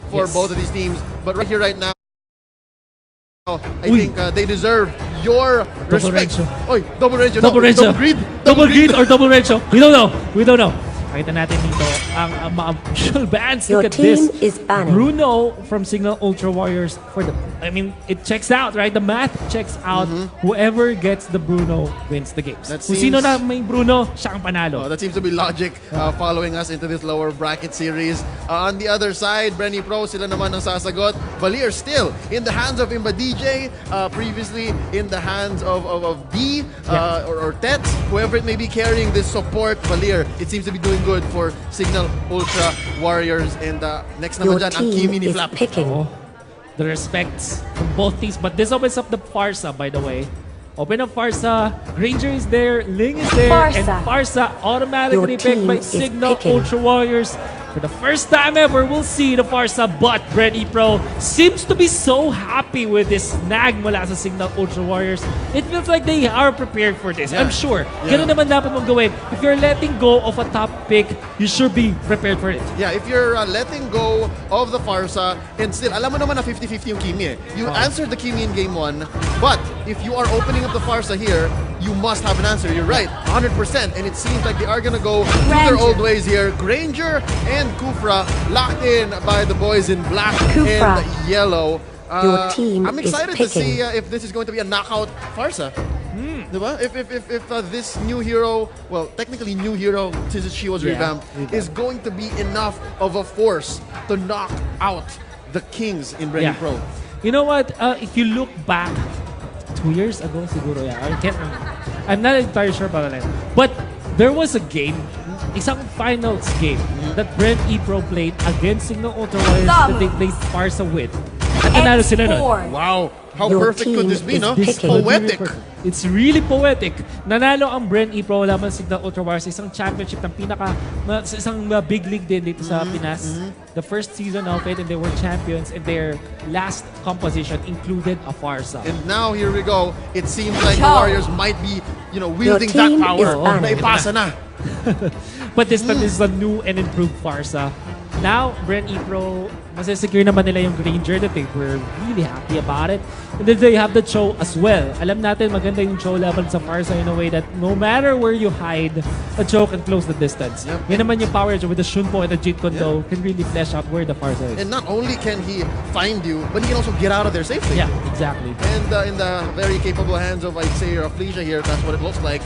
for both of these teams. But right here, right now, I think they deserve your respect. Oy, double Renzo. Double Renzo. Double greed. Double greed or double Renzo. We don't know. We don't know. Nakita natin dito ang mga official bans. Your Look at team this. is banning. Bruno from Cignal Ultra Warriors for the. I mean, it checks out, right? The math checks out. Whoever gets the Bruno wins the games. That Kung seems- sino na may Bruno, siya ang panalo. That seems to be logic following us into this lower bracket series. On the other side, Bren Epro, sila naman ang sasagot. Valier still in the hands of Imba DJ, previously in the hands of D or Tets, whoever it may be carrying this support. Valier, it seems to be doing good for Cignal Ultra Warriors. And next Your naman dyan, ang team Kimi ni is Flap. picking. The respects from both teams. But this opens up the Farsa, by the way. Open up Farsa. Ranger is there. Ling is there. And Farsa automatically Your picked by team is Cignal picking. Ultra Warriors. For the first time ever, we'll see the Farsa. But Bren Epro seems to be so happy with this snag mula sa Cignal Ultra Warriors. It feels like they are prepared for this. I'm sure. Ganun naman dapat mong gawin. If you're letting go of a top pick, you should be prepared for it. Yeah, if you're letting go of the Farsa, and still, alam mo naman na 50-50 yung Kimi eh. You answered the Kimi in game 1, but if you are opening up the Farsa here, you must have an answer. You're right, 100%. And it seems like they are gonna go to their old ways here. Granger and Kufra locked in by the boys in black Kufra, and yellow. your team I'm is excited to see picking. if this is going to be a knockout Farsa. Diba? If this new hero, well, technically new hero since she was revamped, is going to be enough of a force to knock out the Kings in Bren Pro. You know what? If you look back 2 years ago, siguro, I can't remember. I'm not entirely sure about that. But there was a game, isang finals game, that Bren Epro played against Cignal Ultra Warriors that they played Farsa with. At nanalo sila nun. Wow, how Your perfect could this be, team no? is It's picking. poetic. It's really poetic. Nanalo ang Bren Epro laban sa Cignal Ultra Warriors sa isang championship ng sa isang big league din dito sa Pinas. The first season of it, and they were champions, and their last composition included a Farsa. And now here we go. It seems like the Warriors might be, wielding that team power. is banning. Naipasa na. But this time, this is a new and improved Farsa. Now, Bren Epro, masasecure naman nila yung Ranger that they were really happy about it. And then they have the Cho as well. Alam natin, maganda yung Cho level sa Farsa in a way that no matter where you hide, the Cho can close the distance. Yan naman yung power with the Shunpo and the Jeet Kondo can really flesh out where the Farsa is. And not only can he find you, but he can also get out of there safely. Yeah, exactly. And in the very capable hands of, I'd say, Fleisha here, that's what it looks like.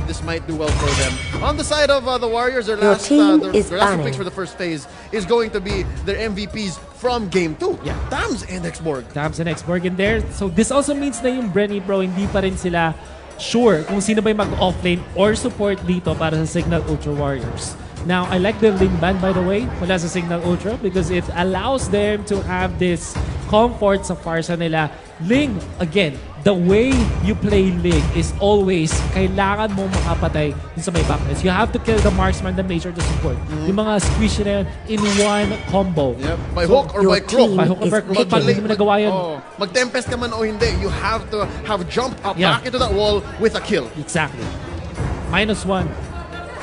This might do well for them. On the side of the Warriors, their last picks for the first phase is going to be their MVPs from Game 2. Yeah. Tams and Xborg. Tams and Xborg in there. So this also means na yung Bren Epro, hindi pa rin sila sure kung sino ba yung mag-offlane or support dito para sa Cignal Ultra Warriors. Now, I like the Ling ban, by the way, mula sa Cignal Ultra because it allows them to have this comfort sa Farsa nila. Ling, again, the way you play Ling is always kailangan mo makapatay dun sa may backness. You have to kill the marksman, the major to support. Yung mga squish na yun in one combo. Yep. By hook or by crook. By hook or by crook. Pag hindi mo nagawa yun. Mag-tempest ka man o hindi, you have to have jump up back into that wall with a kill. Exactly. -1.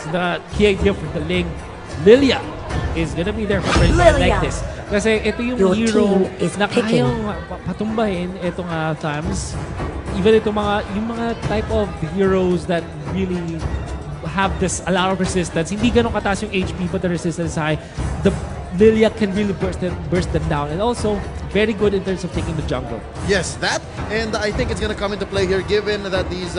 So the key idea for the Ling, Lilia is gonna be there for Bren. I like this. Kasi ito yung Your hero team is na picking. kayang patumbahin itong Tams. Even itong yung mga type of heroes that really have this a lot of resistance. Hindi ganun kataas yung HP but the resistance is high. The Lilia can really burst them down. And also, very good in terms of taking the jungle. Yes, that. And I think it's going to come into play here given that these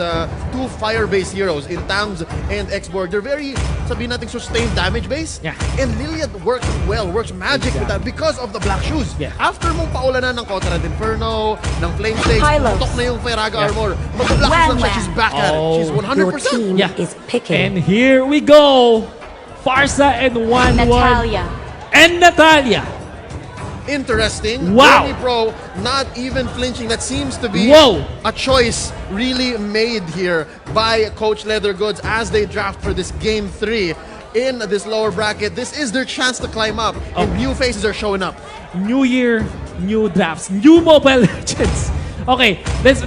two fire-based heroes in Tams and Xborg, they're very, sabihin natin, sustained damage base. Yeah. And Lilia works well, works magic with that because of the black shoes. Yeah. After mong paulanan ng Counter Inferno, ng Flame Stage, putok na yung Firaga armor. Mag-black shoes lang siya, she's back at it. She's 100%. Your team is picking. And here we go. Farsa and 1-1. And Natalia. Interesting. Wow. Bren Epro not even flinching. That seems to be a choice really made here by Coach Leathergoods as they draft for this Game 3 in this lower bracket. This is their chance to climb up, and new faces are showing up. New year, new drafts, new Mobile Legends. Okay, let's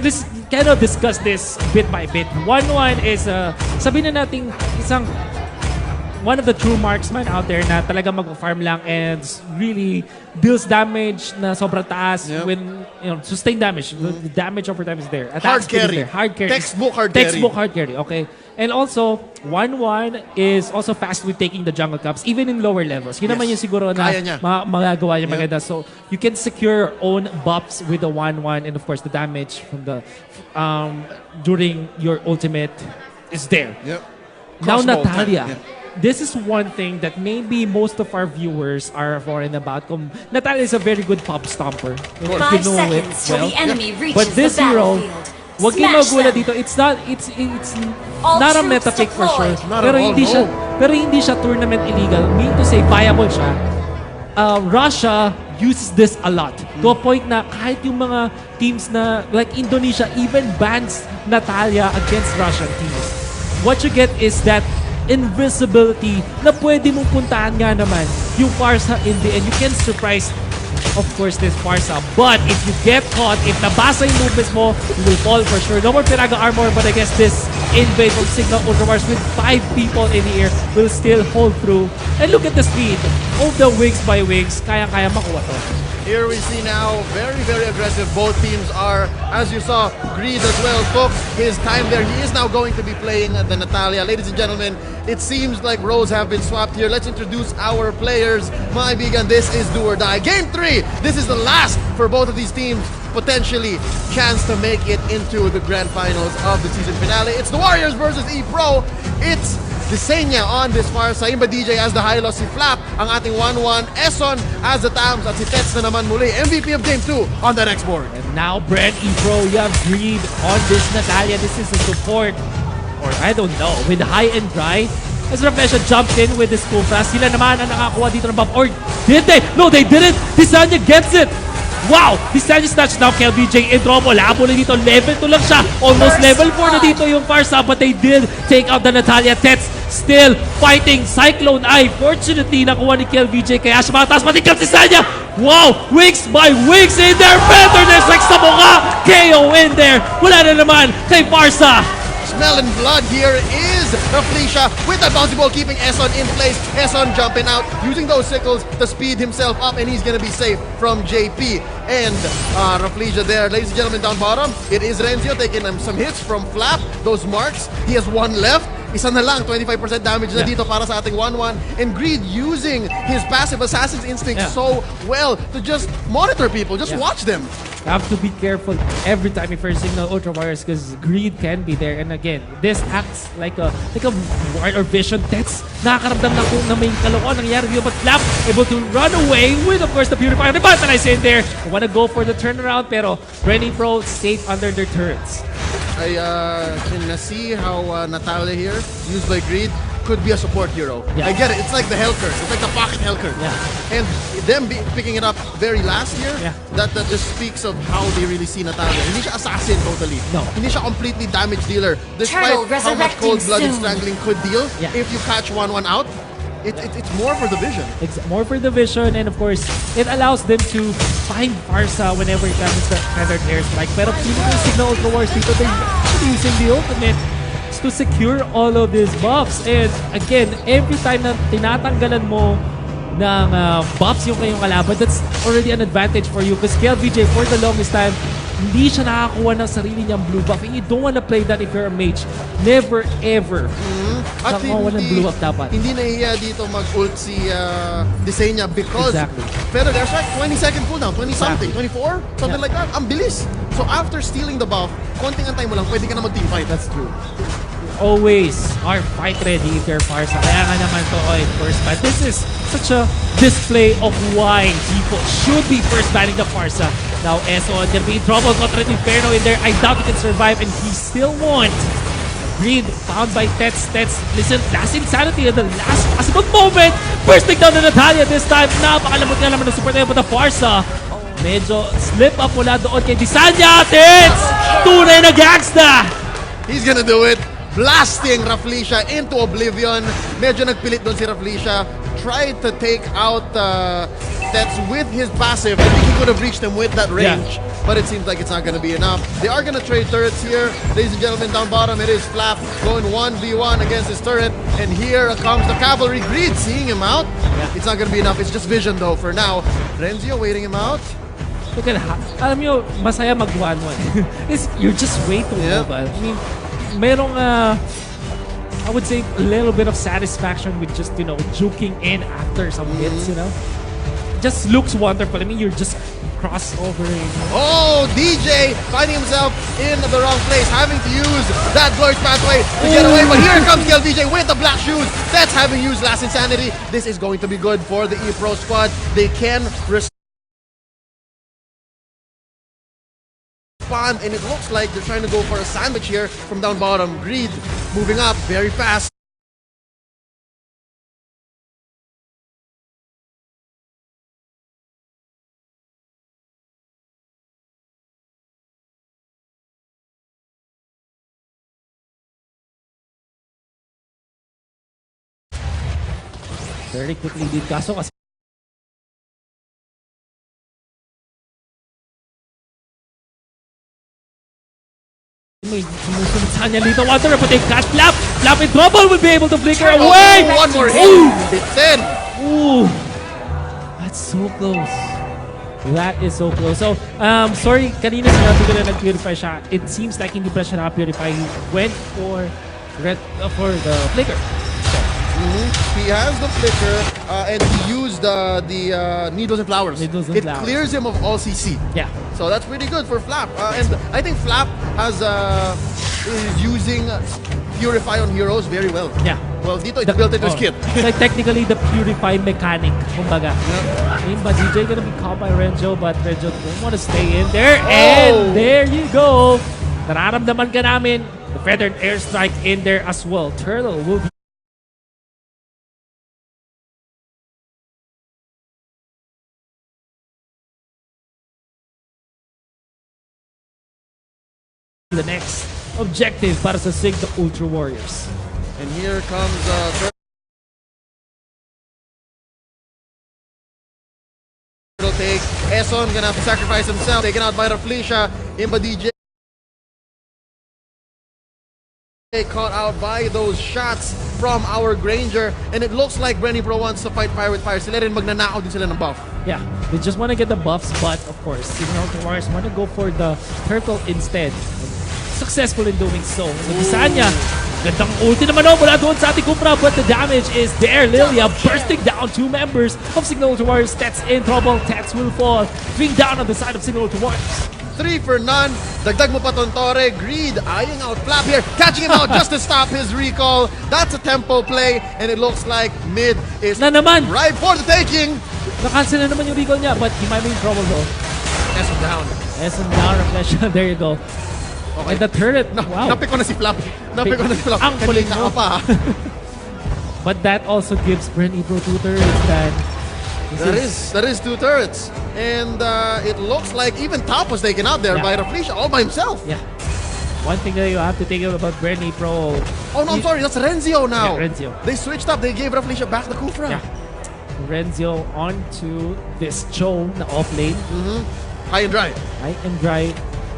kind of discuss this bit by bit. 1-1 is, sabihin na natin, isang one of the true marksman out there na talaga mag-farm lang and really deals damage na sobrang taas when, sustained damage. The damage over time is there. Hard carry. Hard carry. Textbook hard carry, okay. And also, 1-1 is also fast with taking the jungle caps, even in lower levels. Yun naman yung siguro na magagawa niya maganda. So, you can secure your own buffs with the 1-1 and of course, the damage from the during your ultimate is there. Now, Natalia. This is one thing that maybe most of our viewers are foreign about. Natalia is a very good pop stomper. If you know it well. But this hero, wag kayo magulat dito. It's not a meta pick for sure. Pero hindi siya tournament illegal. Meaning to say, viable siya. Russia uses this a lot. To a point na kahit yung mga teams na, like Indonesia, even bans Natalia against Russian teams. What you get is that invisibility na pwede mong puntahan nga naman yung Farsa in the end. You can surprise, of course, this Farsa. But if you get caught, if nabasa yung movements mo, you will fall for sure. No more Piraga armor, but I guess this invade from Cignal Ultramars with 5 people in the air will still hold through. And look at the speed of the wings by wings. Kaya-kaya makuha to. Here we see now, very, very aggressive. Both teams are, as you saw, Greed as well took his time there. He is now going to be playing the Natalia. Ladies and gentlemen, it seems like roles have been swapped here. Let's introduce our players. Mga kaibigan, this is do or die. Game 3, this is the last for both of these teams. Potentially, chance to make it into the grand finals of the season finale. It's the Warriors versus Epro. It's Disenya on this far sa Imba DJ as the high-loss, si Flap ang ating 1-1, Eson as the Tams at si Tets na naman muli. MVP of Game 2 on the next board. And now Bren Epro, you have Greed on this Natalia. This is a support, or I don't know, with high and dry. As Rafesha jumped in with this Kufra, sila naman ang nakakuha dito ng buff. Or did they? No, they didn't! Disanya gets it! Wow! Disanya snatch now kay LBJ in trouble. Labo na dito. Level 2 lang siya. Almost level 4 na dito yung Farsa. But they did take out the Natalia. Tets still fighting Cyclone Eye. Fortunately, nakuha ni KLBJ. Kaya siya mataas. Matikap si Sanya. Wow! Wings by wings in there. Better than sex sa mukha. KO in there. Wala na naman kay Farsa. Smelling blood here is Raflesia with that bouncy ball keeping Eson in place. Eson jumping out, using those sickles to speed himself up, and he's gonna be safe from JP. And Raflesia there, ladies and gentlemen, down bottom, it is Renzio taking some hits from Flap. Those marks, he has one left. Isa na lang, 25% damage na dito para sa ating 1-1. And Greed using his passive assassin's instinct so well to just monitor people, just watch them. You have to be careful every time you first signal Ultra Warriors because Greed can be there. And again, this acts like a ward or vision. Tets, nakakaramdam na kung na may kalokohan nangyari dito. But Flap able to run away with, of course, the Purifier. Revitalize in there. I want to go for the turnaround, pero Bren Epro safe under their turrets. I can see how Natalia here, used by Greed, could be a support hero. I get it. It's like the Helker. It's like the pocket Helker. And them picking it up very last year, that just speaks of how they really see Natalia. Hindi siya assassin totally. No. Hindi siya completely damage dealer. Despite how much cold blood and strangling could deal, if you catch 1-1 out, it's more for the vision. It's more for the vision, and of course, it allows them to find Farsa whenever it happens to standard airstrike. Pero feeling yung Cignal Ultra Wars dito, they're using the ultimate to secure all of these buffs. And again, every time na tinatanggalan mo ng buffs yung kayong kalaban, that's already an advantage for you. Because KLVJ, for the longest time, hindi siya nakakuha ng sarili niyang blue buff. And you don't wanna play that if you're a mage. Never, ever. At nakakuha ng blue buff dapat. Hindi nahiya dito mag-ult si Disenya because pero there's like 20-second cooldown, 20-something, 24? Something like that. Ang bilis. So after stealing the buff, konting antay mo lang, pwede ka na mag-team fight. That's true. Always are fight ready if you're Farsa. Kaya nga naman to first ban. This is such a display of why people should be first banning the Farsa. Now Eson can be in trouble contra Inferno in there. I doubt he can survive and he still won't. Greed found by Tets. Tets, listen, last insanity at the last possible moment. First take down the Natalia this time. Napakalamot nga naman ng support but the Farsa medyo slip up mula doon kay Disanya. Tets! Tunay na gangsta! He's gonna do it. Blasting Raflesia into oblivion. Medyo nagpilit doon si Raflesia. tried to take out Tets with his passive. I think he could have reached him with that range. But it seems like it's not going to be enough. They are going to trade turrets here. Ladies and gentlemen, down bottom, it is Flap going 1v1 against his turret. And here comes the cavalry. Greed seeing him out. It's not going to be enough. It's just vision though for now. Renzio waiting him out. Look at alam nyo, masaya mag 1-1. You're just way too mobile. I mean, merong, I would say, a little bit of satisfaction with just, you know, juking in after some hits, you know? Just looks wonderful. I mean, you're just crossovering. Oh, DJ finding himself in the wrong place, having to use that Glorious Pathway to get away. But here comes DJ with the black shoes. That's having used Last Insanity. This is going to be good for the Epro squad. They can respond, and it looks like they're trying to go for a sandwich here from down bottom. Greed moving up very fast. Very quickly din. Kaso kasi may sumusunod sa kanya dito. Water but they catch Flap. Flap in trouble will be able to flicker away. One more hit. It's in. Ooh. That's so close. That is so close. So, sorry, kanina sinabi ko na nag-purify siya. It seems like hindi pa siya naka-purify. He went for the flicker. He has the flicker and he used the needles and flowers. Needles and flowers. Clears him of all CC. Yeah. So that's pretty good for Flap. And I think Flap is using Purify on heroes very well. Yeah. Well, dito it's built into his kit. Like technically the Purify mechanic, kumbaga. I mean, but DJ gonna be caught by Renjo, but Renjo don't want to stay in there. And there you go. Nararamdaman ka namin. The Feathered Airstrike in there as well. Turtle will be the next objective para sa Cignal Ultra Warriors. And here comes Turtle take. Eson gonna have to sacrifice himself. Taken out by Raflesia. Imba DJ caught out by those shots from our Granger. And it looks like Bren Epro wants to fight fire with fire. Sila rin magnanakaw din sila ng buff. Yeah, they just want to get the buffs, but of course, Cignal Ultra Warriors want to go for the turtle instead. Successful in doing so. So Bisanya, gandang ulti naman mula doon sa ating Kupra, but the damage is there. Lilia bursting down two members of Cignal Ultra Warriors. Tets in trouble. Tets will fall. Being down on the side of Cignal Ultra Warriors. 3 for none. Dagdag mo pa Tontore. Greed eyeing out Flap here. Catching him out just to stop his recall. That's a tempo play. And it looks like mid is Na naman! right for the taking. Nakancel na naman yung recall niya, but he might be in trouble though. Eson down. Eson down, Reflection. There you go. Okay, the turret. Wow. Napik ko na si Flap. Napik ko na si Flap. Ang kulit Kanina mo. ka pa. But that also gives Bren Epro 2 turrets, Dan. That is 2 turrets. And it looks like even Top was taken out there by Raflesia all by himself. Yeah. One thing that you have to think about Bren Epro. Oh no, I'm sorry. That's Renzio now. Yeah, Renzio. They switched up. They gave Raflesia back the Kufra. Yeah. Renzio onto this Cho na off-lane. High and dry. High and dry.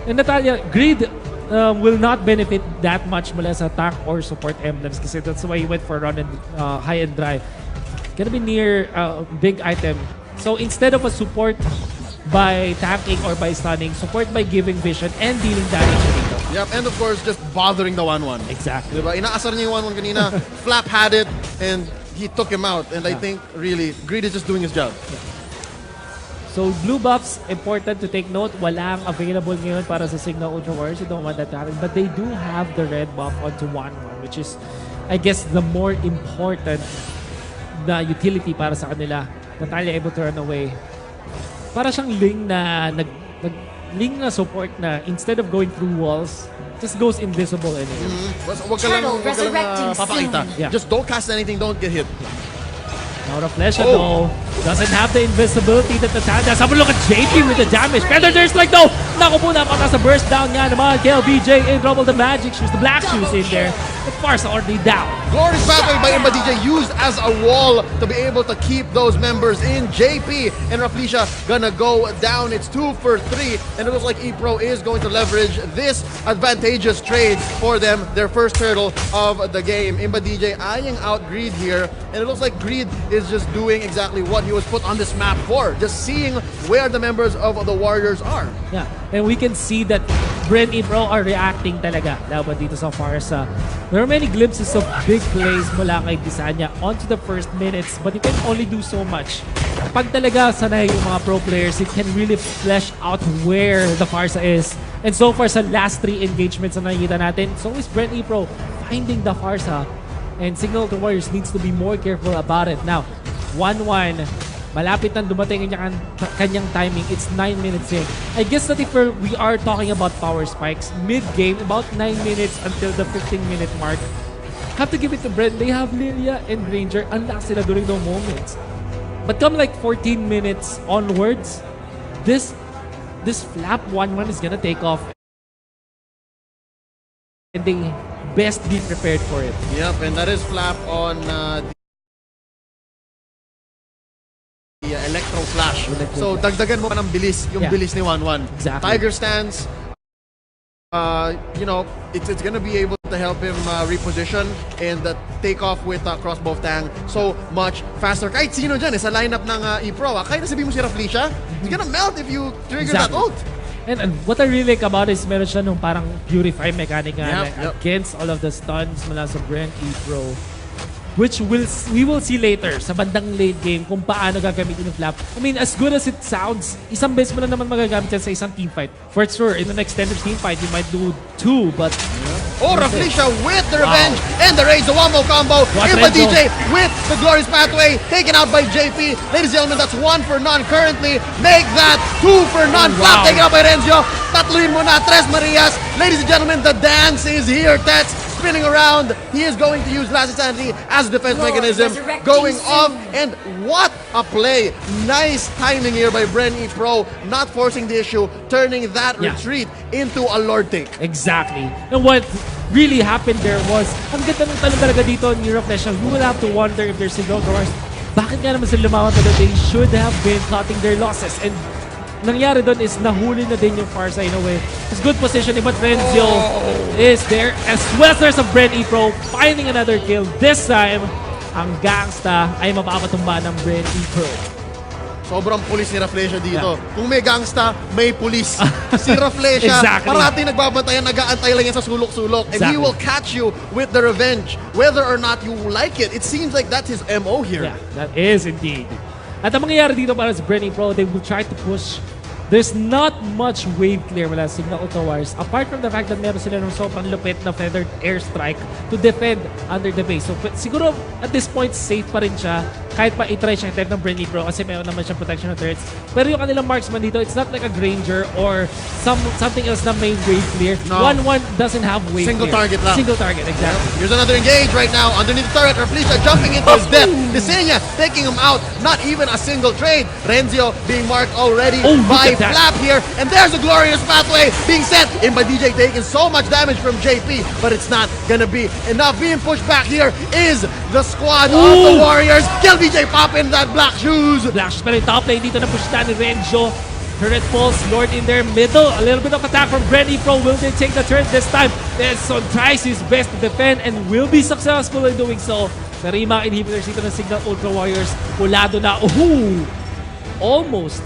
And Natalia, Greed will not benefit that much mula sa tank or support emblems kasi that's why he went for run and high and dry. Gonna be near big item. So instead of a support by tanking or by stunning, support by giving vision and dealing damage dito. Yep, and of course, just bothering the 1-1. Exactly. Diba? Inaasar niya yung 1-1 kanina. Flap had it, and he took him out. And I think, really, Greed is just doing his job. So blue buffs, important to take note, walang available ngayon para sa Cignal Ultra Warriors. You don't want that to happen. But they do have the red buff onto 1-1, which is, I guess, the more important na utility para sa kanila. Natalia able to run away. Para siyang Ling na Ling na support na instead of going through walls, just goes invisible anyway. Wag ka lang papakita. Yeah. Just don't cast anything, don't get hit. Now Reflection though doesn't have the invisibility that Natalia does. Have a look at JP with the damage. Feather there's like though. Naku po, napakataas sa burst down nga naman. KLBJ in trouble the magic shoes. The black shoes in there. But Farsa already down. Glorious pathway by Imba DJ used as a wall to be able to keep those members in. JP and Raflisha gonna go down. It's 2 for 3, and it looks like Epro is going to leverage this advantageous trade for them, their first hurdle of the game. Imba DJ eyeing out Greed here, and it looks like Greed is just doing exactly what he was put on this map for, just seeing where the members of the Warriors are. Yeah, and we can see that Bren Epro are reacting talaga laban dito sa Farsa. There are many glimpses of big plays mula kay Bisanya onto the first minutes, but you can only do so much. Pag talaga sanay yung mga pro players, it can really flesh out where the Farsa is. And so far sa last 3 engagements na nakikita natin, it's always Bren Epro finding the Farsa. And Cignal Warriors needs to be more careful about it. Now, 1-1. Malapit na dumating ang kanyang timing. It's 9 minutes in. I guess that if we are talking about power spikes, mid-game, about 9 minutes until the 15-minute mark, have to give it to Bren. They have Lilia and Ranger. Unlock sila during those moments. But come like 14 minutes onwards, this flap 1-1 is gonna take off. And they best be prepared for it. Yep, and that is flap on the Electro Flash. So dagdagan mo pa ng bilis, yung bilis ni 1-1. Exactly. Tiger stance, you know, it's gonna be able to help him reposition and take off with crossbow tang so much faster. Kahit sino dyan sa lineup ng Epro, kahit nasabihin mo si Raflisha, it's gonna melt if you trigger that ult. And what I really like about it is meron siya nung parang purify mechanic against all of the stuns mula sa Bren Epro, which we will see later sa bandang late game kung paano gagamitin yung flap. I mean, as good as it sounds, isang beses mo na naman magagamit yan sa isang teamfight. For sure, in an extended teamfight, you might do 2, but... Oh, Raflisha with the revenge and the raise, the wombo combo. Imba DJ with the glorious pathway, taken out by JP. Ladies and gentlemen, that's 1 for none currently. Make that 2 for none. Flap taken out by Renzo. Tatluin mo na, Tres Marias. Ladies and gentlemen, the dance is here. Tats spinning around. He is going to use Last Insanity as a defense mechanism. Going off, and what a play. Nice timing here by Bren Epro, not forcing the issue, turning that retreat into a Lord take. Exactly. And what really happened there was, ang ganda ng tanong talaga dito ni Raflisha, you will have to wonder if there's Cignal Warriors, bakit nga naman sila lumawan talaga? They should have been cutting their losses. And nangyari doon is nahuli na din yung Farsa in a way. It's good positioning, but Renzo is there, as well as there's a Bren Epro finding another kill. This time, ang gangsta ay mapapatumba ng Bren Epro. Sobrang pulis ni Raflisha dito. Kung may gangsta, may pulis. Si Raflisha, parating nagbabantayan, nag-aantay lang yan sa sulok-sulok. And he will catch you with the revenge. Whether or not you like it, it seems like that's his MO here. Yeah, that is indeed. At ang mangyayari dito para sa Bren Epro, they will try to push. There's not much wave clear mula sa Cignal Warriors, apart from the fact that meron sila ng sobrang lupit na feathered airstrike to defend under the base. So siguro at this point, safe pa rin siya kahit pa itry siya type ng Bren Epro kasi meron naman siyang protection of turrets. Pero yung kanilang marksman dito, it's not like a Granger or something else na may wave clear. 1-1 doesn't have wave Single clear. target lang. Single target, exactly. Here's another engage right now underneath the turret. Raflisha jumping into his death. Desenia taking him out. Not even a single trade. Renzo being marked already by Flap here. And there's a glorious pathway being sent. Imba DJ taking so much damage from JP, but it's not gonna be enough. Being pushed back here is the squad of the Warriors. Kill DJ pop in that black shoes. Black shoes, pero yung top lane dito na push na ni Renzo. Turret pulse, Lord in their middle. A little bit of attack from Bren Epro. Will they take the turret this time? Son tries his best to defend and will be successful in doing so. Pero yung mga inhibitors dito ng Cignal Warriors, pulado na. Almost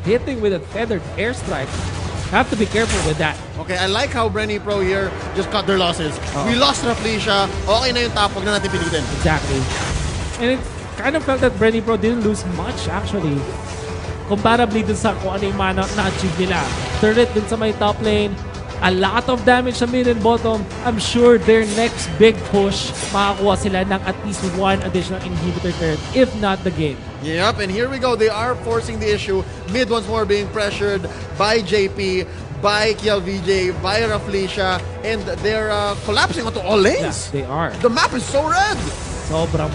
hitting with a feathered airstrike. Have to be careful with that. Okay, I like how Bren Epro here just cut their losses. We lost Raflisha. Okay na yung top. Huwag na natin pilitin. Exactly. And it kind of felt that Bren Epro didn't lose much actually. Comparably dun sa kung ano yung mana na-achieve nila. Turret dun sa may top lane. A lot of damage sa mid and bottom. I'm sure their next big push, makakuha sila ng at least 1 additional inhibitor turret, if not the game. Yep, and here we go. They are forcing the issue. Mid once more being pressured by JP, by KLVJ, by Raflisha, and they're collapsing onto all lanes. Yeah, they are. The map is so red. Sobrang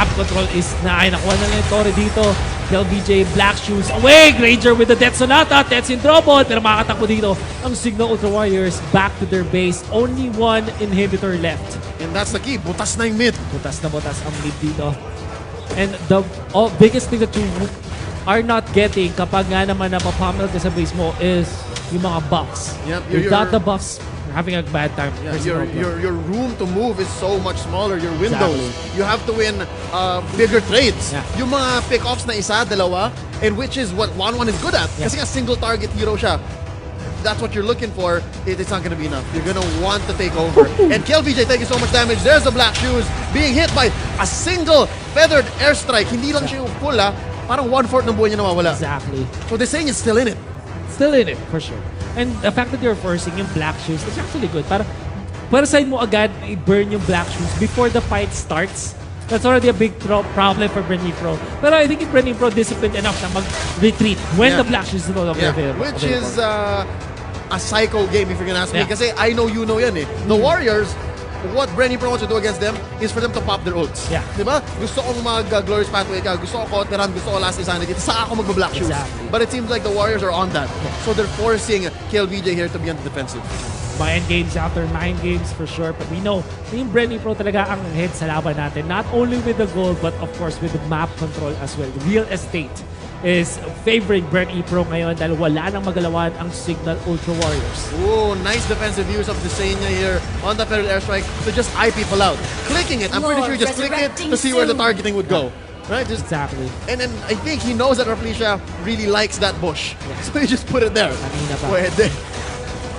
map control is nakuha na lang Torre dito. LBJ, Black Shoes, away! Granger with the Death Sonata, Death's in trouble, pero makakatakbo dito ang Cignal Ultra Warriors back to their base. Only one inhibitor left. And that's the key. Butas na yung mid. Butas na butas ang mid dito. And the biggest thing that you are not getting kapag nga naman napapamel ka sa base mo is yung mga buffs. Yep, without the buffs, you're having a bad time. Yeah, your room to move is so much smaller. Your windows. Exactly. You have to win bigger trades. Yeah. Yung mga pick-offs na isa, dalawa, and which is what 1-1 is good at. Yeah. Kasi nga single target hero siya. That's what you're looking for. It's not gonna be enough. You're gonna want to take over. And KLVJ taking so much damage. There's the Black Shoes being hit by a single feathered airstrike. Hindi lang siya yung full, parang 1/4 ng buhay niya nawawala. Exactly. So they're saying it's still in it. Still in it, for sure. And the fact that you're forcing yung Black Shoes, it's actually good. Para side mo agad, i-burn yung Black Shoes before the fight starts. That's already a big problem for Bren Epro. But I think if Bren Epro disciplined enough na mag-retreat when the Black Shoes is no longer available. Which is a psycho game if you're gonna ask me. Yeah. Kasi I know you know yan eh. The Warriors, what Bren Epro wants to do against them is for them to pop their ults. Yeah. Diba? Gusto kong mag-Glorious Pathway ka, gusto ko Koteran, gusto ko Last Insanity, saka ako mag-Black Shoes. Exactly. But it seems like the Warriors are on that. So they're forcing KLVJ here to be on the defensive. Mind games after mind games for sure. But we know, yung Bren Epro talaga ang head sa laban natin. Not only with the goal, but of course with the map control as well. Real estate is favoring Bren Epro ngayon dahil wala nang magalawan ang Cignal Ultra Warriors. Ooh, nice defensive use of Desenia here on the Feral Airstrike to just eye people out. Clicking it, I'm pretty sure you just click it to see where the targeting would go. Right? Just, Exactly. and then I think he knows that Rafflesia really likes that bush. So he just put it there. Kanina pa. Pwede.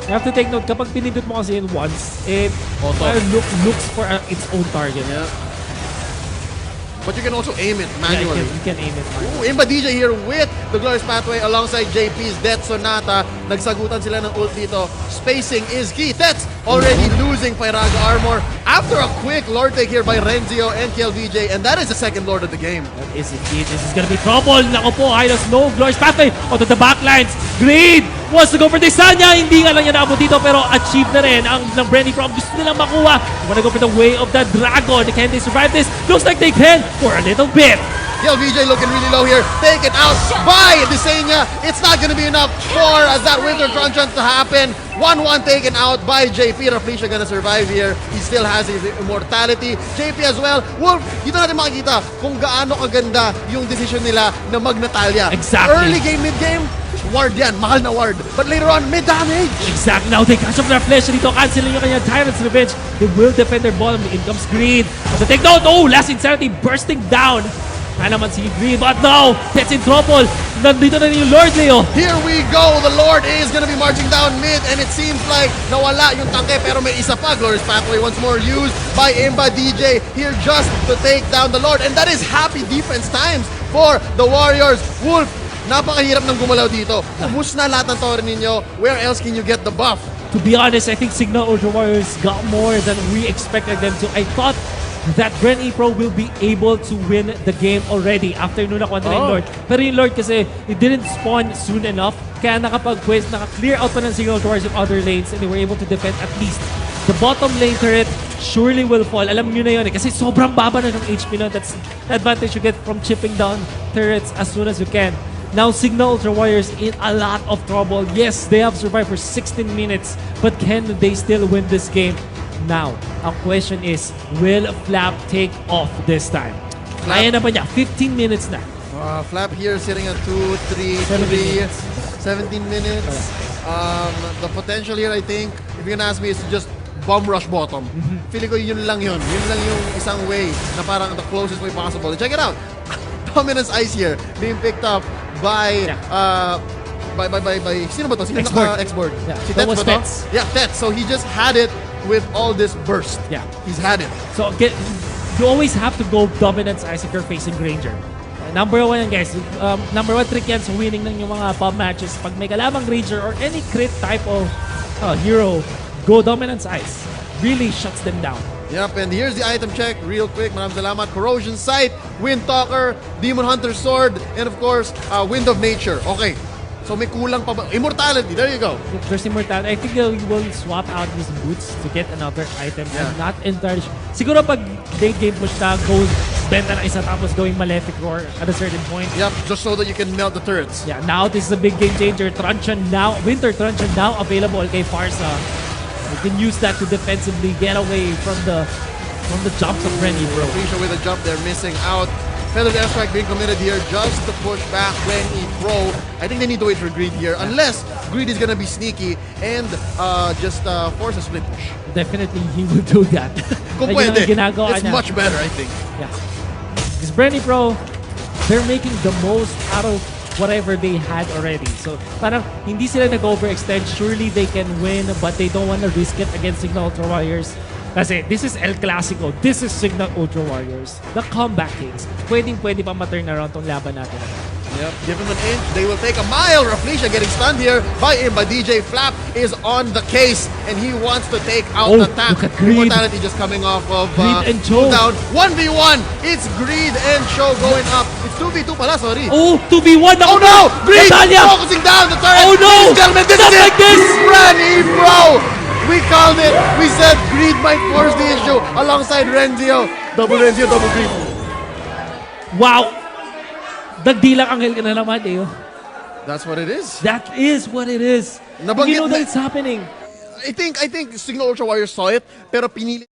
You have to take note, kapag pinindot mo kasi yun once, it looks for its own target. Yeah. But you can also aim it manually. Yeah, you can aim it manually. Ooh, Imba DJ here with the Glorious Pathway alongside JP's Death Sonata. Nagsagutan sila ng ult dito. Spacing is key. Tets already losing Pyraga armor after a quick Lord take here by Renzio and KLVJ. And that is the second Lord of the game. That is indeed. This is gonna be trouble. Nako po, Hylos, no Glorious Pathway onto the backlines. Greed wants to go for Desanya. Hindi nga lang niya naabot dito, pero achieve na rin ang ng Bren Epro. Gusto nilang makuha. They wanna go for the way of the dragon. Can they survive this? Looks like they can for a little bit. KLVJ looking really low here. Taken out by Desenia. It's not gonna be enough for that Winter Crunch to happen. 1-1 taken out by JP. Rafflesia gonna survive here. He still has his immortality. JP as well. Wolf, dito natin makikita kung gaano kaganda yung decision nila na mag-Natalia. Exactly. Early game, mid-game, ward yan. Mahal na ward. But later on, mid-damage. Exactly. Now they catch up their flesh dito. Canceling yung kanyang Tyrant's Revenge. They will defend their bottom. In comes Greed. So take note. Oh, Last Insanity bursting down. Kaya naman si Greed. But no, Tets in trouble. Nandito na yung Lord Leo. Here we go. The Lord is gonna be marching down mid, and it seems like nawala yung tangke, pero may isa pa. Glorious Pathway once more used by Imba DJ here just to take down the Lord, and that is happy defense times for the Warriors. Wolf, napakahirap ng gumalaw dito. Ubus na lahat ng torre ninyo. Where else can you get the buff? To be honest, I think Cignal Ultra Warriors got more than we expected them to. I thought that Bren Epro will be able to win the game already after nung nakuha nila yung Lord. Pero yung Lord kasi, it didn't spawn soon enough. Kaya nakapag-quest, naka-clear out pa ng Cignal Ultra Warriors yung other lanes, and they were able to defend at least the bottom lane turret surely will fall. Alam nyo na yun eh, kasi sobrang baba na ng HP nun. That's the advantage you get from chipping down turrets as soon as you can. Now, Cignal Ultra Warriors in a lot of trouble. Yes, they have survived for 16 minutes, but can they still win this game? Now, ang question is, will Flap take off this time? Kaya na ba niya? 15 minutes na. Flap here sitting at 2, 3, 17 minutes. The potential here, I think, if you're gonna ask me, is to just bomb rush bottom. Feeling ko yun lang yun. Yun lang yung isang way na parang the closest way possible. Check it out. Dominance Ice here being picked up by sino ba to? Sino X-board? Yeah. Si That Tets was ba to? Tets. Yeah, Tets. So he just had it with all this burst. Yeah. He's had it. So, you always have to go Dominance Ice if you're facing Granger. Number one yan, guys. Number one trick yan sa winning ng yung mga pub matches. Pag may kalabang Granger or any crit type of hero, go Dominance Ice. Really shuts them down. Yep, and here's the item check real quick. Maraming salamat. Corrosion Sight, Wind Talker, Demon Hunter Sword, and of course, Wind of Nature. Okay, So may kulang pa ba? Immortality, there you go. There's immortality. I think he will swap out his boots to get another item. Yeah. I'm not entirely sure. Siguro pag late game push na, goes benta na isa tapos going Malefic Roar at a certain point. Yep, just so that you can melt the turrets. Yeah, now this is a big game changer. Truncheon now, Winter Truncheon now available kay Farsa. You can use that to defensively get away from the jumps of Bren Epro. Felicia with a jump there, missing out. Feathered Airstrike being committed here just to push back Bren Epro. I think they need to wait for Greed here, unless Greed is gonna be sneaky and just force a split push. Definitely, he will do that. Kung Ayun pwede, ang ginagawa it's niya. much better, I think. Yeah. Because Bren Epro, they're making the most out of whatever they had already. So, parang hindi sila nag-overextend. Surely they can win, but they don't want to risk it against Cignal Ultra Warriors. Kasi this is El Clasico. This is Cignal Ultra Warriors. The comeback kings. Pwedeng-pwede pa ma-turn around tong laban natin. Yep, give him an inch, they will take a mile. Raflesia getting stunned here by Imba. DJ Flap is on the case, and he wants to take out the tank. Look at Greed. Immortality just coming off of Greed and two Cho. down. 1v1, it's Greed and Cho going up. It's 2v2 pala, sorry. Oh, 2v1! Oh no! Greed Natalia! focusing down the turret. Oh no! Ladies and gentlemen, this Not is like it! this! Bren Epro! We called it. We said Greed might force the issue alongside Renzio. Double Renzio, double Greed. Wow! Nagdilang anghel ka na naman, eh. That's what it is. That is what it is. Nabanggit You know na- that it's happening. I think Cignal Ultra Warriors saw it, pero pinili